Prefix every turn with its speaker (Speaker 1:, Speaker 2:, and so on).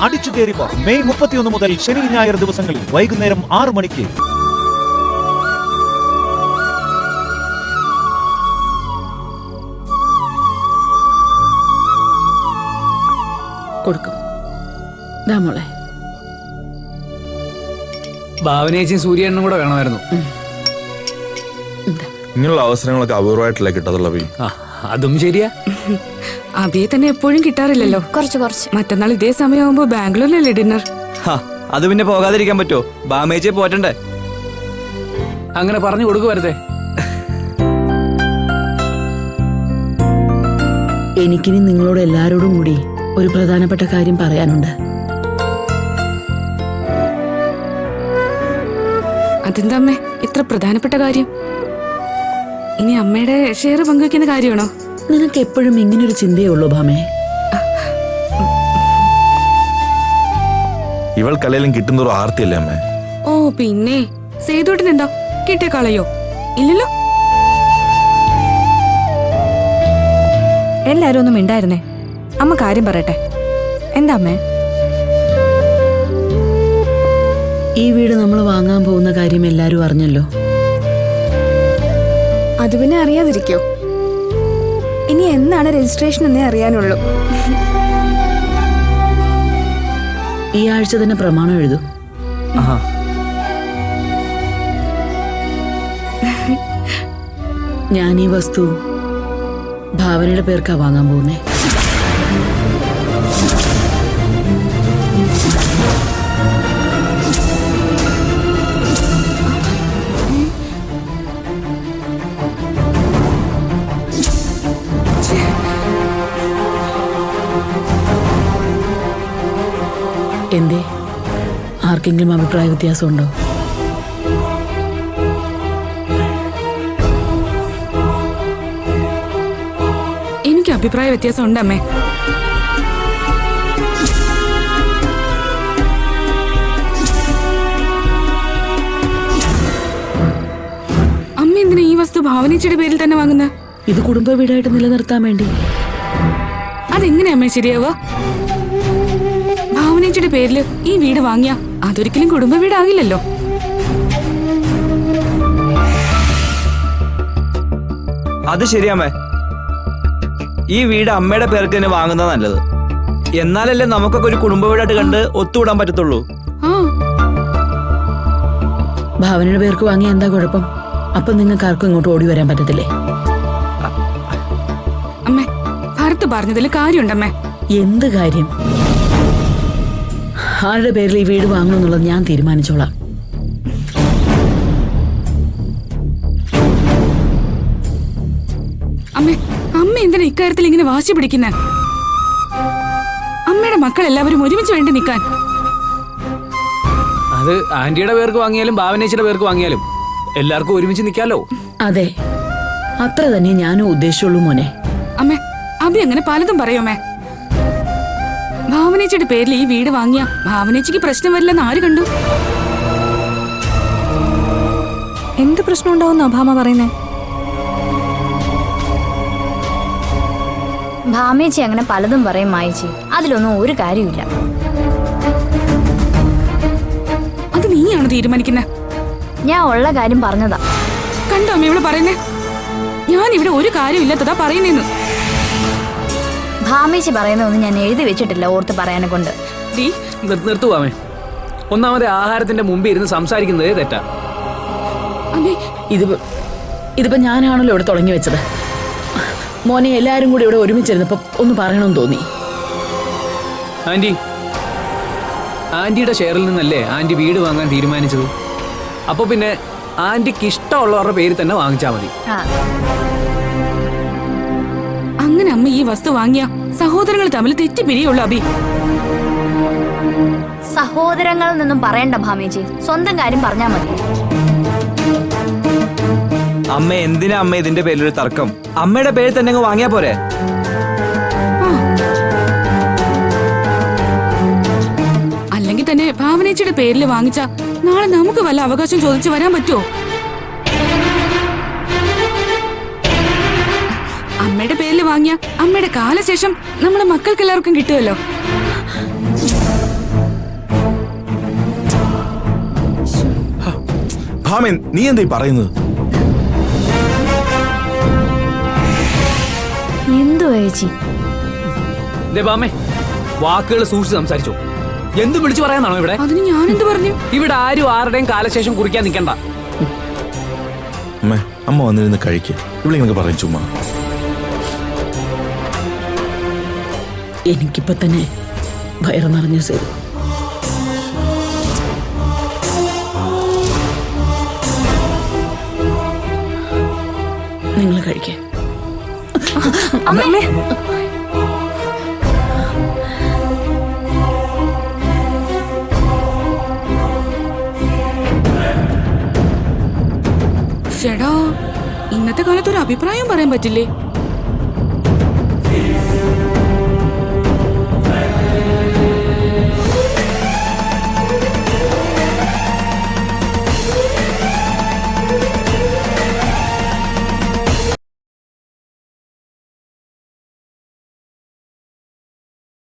Speaker 1: അടിച്ചു കയറിപ്പോ മെയ് 31 മുതൽ ശനി ഞായർ ദിവസങ്ങളിൽ വൈകുന്നേരം 6 മണിക്ക്.
Speaker 2: കൊടുക്കും മോളെ.
Speaker 3: ഭാവനേച്ചിയും സൂര്യണ്ണും കൂടെ വേണമായിരുന്നു.
Speaker 4: ഇങ്ങനെയുള്ള അവസരങ്ങളൊക്കെ അപൂർവമായിട്ടല്ലേ കിട്ടത്തുള്ളൂ.
Speaker 3: അതും ശരിയാ.
Speaker 2: അബിയെ തന്നെ എപ്പോഴും കിട്ടാറില്ലല്ലോ.
Speaker 5: കുറച്ച്
Speaker 2: മറ്റന്നാൾ ഇതേ സമയമാകുമ്പോ ബാംഗ്ലൂരിലല്ലേ ഡിന്നർ?
Speaker 6: അത് പിന്നെ പോകാതിരിക്കാൻ പറ്റുമോ? ബാമേച്ചിയെ പോറ്റണ്ടേ?
Speaker 3: അങ്ങനെ പറഞ്ഞു കൊടുക്കുവരുതേ.
Speaker 2: എനിക്കിനി നിങ്ങളോട് എല്ലാരോടും കൂടി ഒരു പ്രധാനപ്പെട്ട കാര്യം പറയാനുണ്ട്. അതെന്താ അമ്മേ ഇത്ര പ്രധാനപ്പെട്ട കാര്യം? ഇനി അമ്മയുടെ ഷെയർ പങ്കുവെക്കുന്ന കാര്യമാണോ? നിനക്ക് എപ്പോഴും ഇങ്ങനൊരു ചിന്തയേ ഉള്ളൂ ഭാമേ?
Speaker 4: ഇവൾക്കല്ലെങ്കിലും കിട്ടുന്നൊരു ആർത്തിയല്ലേ അമ്മേ?
Speaker 2: ഓ പിന്നെ സേതുട്ടിനെന്താ കിട്ടിയ കളയോ? ഇല്ലല്ലോ.
Speaker 5: എല്ലാരും ഒന്നും മിണ്ടായിരുന്നേ. അമ്മ കാര്യം പറയട്ടെ. എന്താ അമ്മേ?
Speaker 2: ഈ വീട് നമ്മൾ വാങ്ങാൻ പോകുന്ന കാര്യം എല്ലാരും അറിഞ്ഞല്ലോ.
Speaker 5: അത് പിന്നെ അറിയാതിരിക്കോ? ഇനി എന്നാണ് രജിസ്ട്രേഷൻ എന്നേ അറിയാനുള്ളൂ.
Speaker 2: ഈ ആഴ്ച തന്നെ പ്രമാണം എഴുതൂ. ഞാൻ ഈ വസ്തു ഭാവനയുടെ പേർക്കാ വാങ്ങാൻ പോകുന്നേ. എന്തേ, ആർക്കെങ്കിലും അഭിപ്രായ വ്യത്യാസമുണ്ടോ? എനിക്ക് അഭിപ്രായ വ്യത്യാസം ഉണ്ട് അമ്മേ. അമ്മ എന്തിനാ ഈ വസ്തു ഭാവനേച്ചിയുടെ പേരിൽ തന്നെ വാങ്ങുന്നത്? ഇത് കുടുംബ വീടായിട്ട് നിലനിർത്താൻ വേണ്ടി. അതെങ്ങനെയാ അമ്മേ ശരിയാവുക? ഭാവനേച്ചിയുടെ പേരില് ഈ വീട് വാങ്ങിയ അതൊരിക്കലും കുടുംബ വീടാകില്ലല്ലോ.
Speaker 6: അത് ശരിയാമേ. ഈ വീട് അമ്മയുടെ പേർക്ക് തന്നെ വാങ്ങുന്നത് നല്ലത്. എന്നാലല്ലേ നമുക്കൊക്കെ ഒരു കുടുംബ വീടായിട്ട് കണ്ട് ഒത്തുകൂടാൻ പറ്റത്തുള്ളൂ.
Speaker 2: ഭാവനയുടെ പേർക്ക് വാങ്ങിയ എന്താ കുഴപ്പം? അപ്പൊ നിങ്ങൾക്ക് ആർക്കും ഇങ്ങോട്ട് ഓടി വരാൻ പറ്റത്തില്ലേ? അമ്മേ, ഭരത്ത് പറഞ്ഞതിൽ കാര്യമുണ്ടമ്മേ. എന്ത് കാര്യം? ആരുടെ പേരിൽ ഈ വീട് വാങ്ങണമെന്നുള്ളത് ഞാൻ തീരുമാനിച്ചോളാം. അമ്മ എന്തിനാ ഇക്കാര്യത്തിൽ ഇങ്ങനെ വാശി പിടിക്കുന്നേ? അമ്മയുടെ മക്കൾ എല്ലാവരും ഒരുമിച്ച് വേണ്ടി നിൽക്കാൻ.
Speaker 3: അത് ആന്റിയുടെ പേർക്ക് വാങ്ങിയാലും ഭാവനേച്ചിയുടെ പേർക്ക് വാങ്ങിയാലും എല്ലാവർക്കും ഒരുമിച്ച് നിൽക്കാലോ.
Speaker 2: അതെ, അത്ര തന്നെ ഞാനും ഉദ്ദേശിച്ചുള്ളൂ മോനെ.
Speaker 5: അമ്മേ, അബി അങ്ങനെ പലതും പറയുമേ. ഭാവനേച്ചിയുടെ പേരിൽ ഈ വീട് വാങ്ങിയ ഭാവനേച്ചിക്ക് പ്രശ്നം വരില്ലെന്ന് ആര് കണ്ടു? എന്ത് പ്രശ്നം ഉണ്ടാവുന്ന ഭാമ പറയുന്നേ?
Speaker 7: ഭാമേച്ചി അങ്ങനെ പലതും പറയും മായിച്ചി. അതിലൊന്നും ഒരു കാര്യമില്ല.
Speaker 5: അത് നീയാണ് തീരുമാനിക്കുന്നത്.
Speaker 7: ഞാൻ ഉള്ള കാര്യം പറഞ്ഞതാ.
Speaker 5: കണ്ടോ അമ്മ ഇവിടെ പറയുന്നേ? ഞാൻ ഇവിടെ ഒരു കാര്യമില്ലാത്തതാ പറയുന്നേന്ന്.
Speaker 7: ഭാമേച്ചി പറയുന്നതൊന്നും ഞാൻ എഴുതി വെച്ചിട്ടില്ല ഓർത്ത് പറയാനെ കൊണ്ട്.
Speaker 3: നിർത്തുവാമേ. ഒന്നാമതെ ആഹാരത്തിന്റെ മുമ്പിൽ ഇരുന്ന് സംസാരിക്കുന്നതേ തെറ്റാ.
Speaker 2: ഇതിപ്പോ ഞാനാണല്ലോ ഇവിടെ തുടങ്ങി വെച്ചത്. മോനെ എല്ലാരും കൂടി ഇവിടെ ഒരുമിച്ചിരുന്നപ്പോ ഒന്ന് പറയണമെന്ന് തോന്നി.
Speaker 3: ആന്റിയുടെ ഷെയറിൽ നിന്നല്ലേ ആന്റി വീട് വാങ്ങാൻ തീരുമാനിച്ചത്. അപ്പൊ പിന്നെ ആന്റിക്ക് ഇഷ്ടമുള്ളവരുടെ പേര് തന്നെ വാങ്ങിച്ചാ മതി.
Speaker 5: അങ്ങനെ അമ്മ ഈ വസ്തു വാങ്ങിയ സഹോദരങ്ങൾ തമ്മിൽ തെറ്റിപ്പിരിയുള്ളൂ അബി.
Speaker 7: സഹോദരങ്ങളിൽ നിന്നും പറയണ്ട ഭാമേച്ചി, സ്വന്തം കാര്യം പറഞ്ഞാ മതി.
Speaker 6: അമ്മ എന്തിനാ അമ്മ ഇതിന്റെ പേരിലൊരു തർക്കം? അമ്മയുടെ പേര് തന്നെ അങ്ങ് വാങ്ങിയാ പോരെ?
Speaker 5: അല്ലെങ്കിൽ തന്നെ ഭാവനേച്ചിയുടെ പേരിൽ വാങ്ങിച്ച നാളെ നമുക്ക് വല്ല അവകാശം ചോദിച്ചു വരാൻ പറ്റുമോ? അമ്മയുടെ പേരിൽ വാങ്ങിയ അമ്മയുടെ കാലശേഷം നമ്മുടെ മക്കൾക്ക് എല്ലാവർക്കും കിട്ടുമല്ലോ.
Speaker 4: ഭാമൻ, നീ എന്താ ഈ പറയുന്നത്?
Speaker 7: എന്തുവാ ചേച്ചി?
Speaker 3: ദേവാമേ, വാക്കുകൾ സൂക്ഷിച്ച് സംസാരിച്ചോ. എന്ത് വിളിച്ചു പറയാനാണോ ഇവിടെ?
Speaker 5: അതിന് ഞാൻ എന്ത് പറഞ്ഞു?
Speaker 3: ഇവിടെ ആരും ആരുടെയും കാലശേഷം കുറിക്കാൻ നിൽക്കണ്ട.
Speaker 4: അമ്മേ, അമ്മ വന്നിരുന്ന് കഴിക്ക്. ഇവിടെ ഇങ്ങനെ പറയും ചുമ്മാ.
Speaker 2: എനിക്കിപ്പോ തന്നെ വയറ് നിറഞ്ഞു സേതു. നിങ്ങൾ കഴിക്കേ.
Speaker 7: അമ്മേ,
Speaker 5: ചേടാ, ഇന്നത്തെ കാലത്ത് ഒരു അഭിപ്രായം പറയാൻ പറ്റില്ലേ?